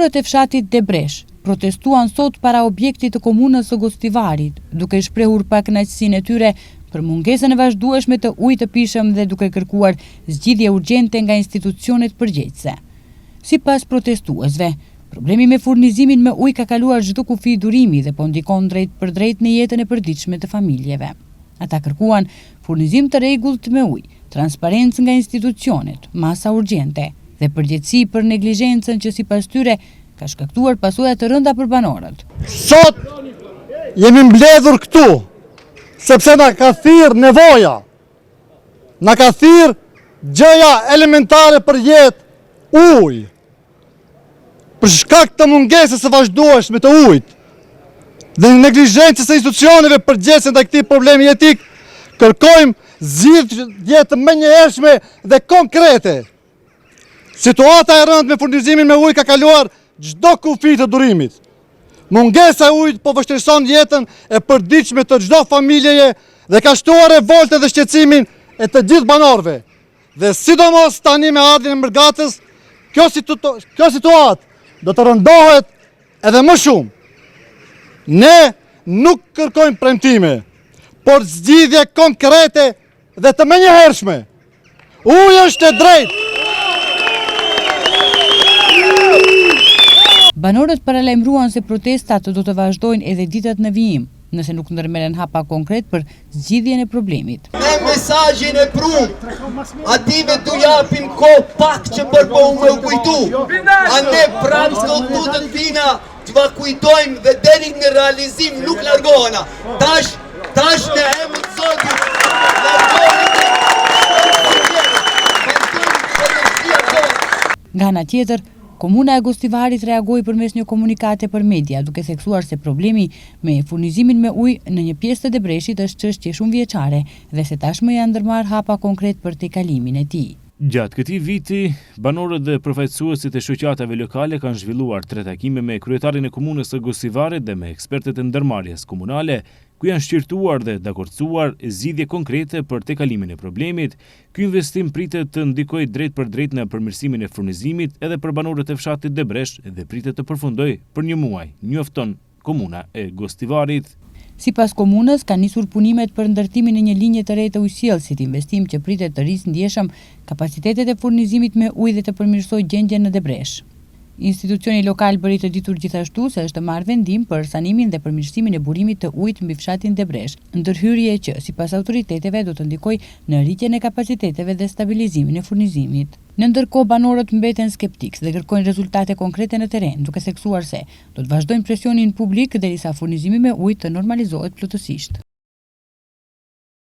Banorët e fshatit Debresh protestuan sot para objektit të komunës së Gostivarit, duke shprehur pakënaqësinë e tyre për mungesën e vazhdueshme të ujit të pishëm dhe duke kërkuar zgjidhje urgjente nga institucionet përgjegjëse. Sipas protestuesve, problemi me furnizimin me ujë ka kaluar çdo kufi durimi dhe po ndikon drejt për drejt në jetën e përditshme të familjeve. Ata kërkuan furnizim të rregullt me ujë, transparencë nga institucionet, masa urgjente dhe përgjegjësi për neglizhencën që sipas tyre ka shkaktuar pasoja të rënda për banorët. Sot jemi mbledhur këtu sepse na ka thirr nevoja, na ka thirr gjëja elementare për jetë, ujë. Për shkak të mungesës së vazhdueshme të ujit dhe neglizhencës së institucioneve përgjegjëse ndaj këtij problemi jetik, kërkojmë zgjidhje të menjëhershme dhe konkrete. Situata e rëndë me furnizimin me ujë ka kaluar çdo kufi të durimit. Mungesa e ujit po vështirëson jetën e përditshme të çdo familjeje dhe ka shtuar revoltë dhe shqetësimin e të gjithë banorëve. Dhe sidomos tani me ardhin e mërgatës, kjo situatë do të rëndohet edhe më shumë. Ne nuk kërkojmë premtime, por zgjidhje konkrete dhe të menjëhershme. Uji është e drejtë. Banorët paralajmëruan se protestat do të vazhdojnë edhe ditët në vijim, nëse nuk ndërmerren hapa konkret për zgjidhjen e problemit. Me mesazhin e prum, ative t'u japim kohë pak që për me u kujtu. Ande pranë s'do të vina, t'va kujtojmë dhe deri në realizim nuk largohena. Tash në emër të Zotit, Nga ana tjetër, Komuna e Gostivarit reagoi përmes një komunikate për media, duke theksuar se problemi me furnizimin me ujë në një pjesë të Debreshit është çështje shumë vjeçare dhe se tashmë janë ndërmarrë hapa konkret për tejkalimin e tij. Gjatë këtij viti, banorët dhe përfaqësuesit e shoqatave lokale kanë zhvilluar 3 takime me kryetarin e komunës së Gostivarit dhe me ekspertët e ndërmarrjes komunale, ku janë shqyrtuar dhe dakordsuar zgjidhje konkrete për tejkalimin e problemit. Ky investim pritet të ndikojë drejt për drejt në përmirësimin e furnizimit edhe për banorët e fshatit Debresh dhe pritet të përfundojë për një muaj, njofton Komuna e Gostivarit. Sipas komunës, ka nisur punimet për ndërtimin e një linje të re të ujësjellësit, investim që pritet të rrisë ndjeshëm kapacitetet e furnizimit me ujë dhe të përmirësojë gjendjen në Debresh. Institucioni lokal bëri të ditur gjithashtu se është marrë vendim për sanimin dhe përmirësimin e burimit të ujit mbi fshatin Debresh, ndërhyrje që sipas autoriteteve do të ndikojë në rritjen e kapaciteteve dhe stabilizimin e furnizimit. Në ndërkohë, banorët mbeten skeptikë dhe kërkojnë rezultate konkrete në terren, duke theksuar se do të vazhdojnë presionin publik derisa furnizimi me ujë të normalizohet plotësisht.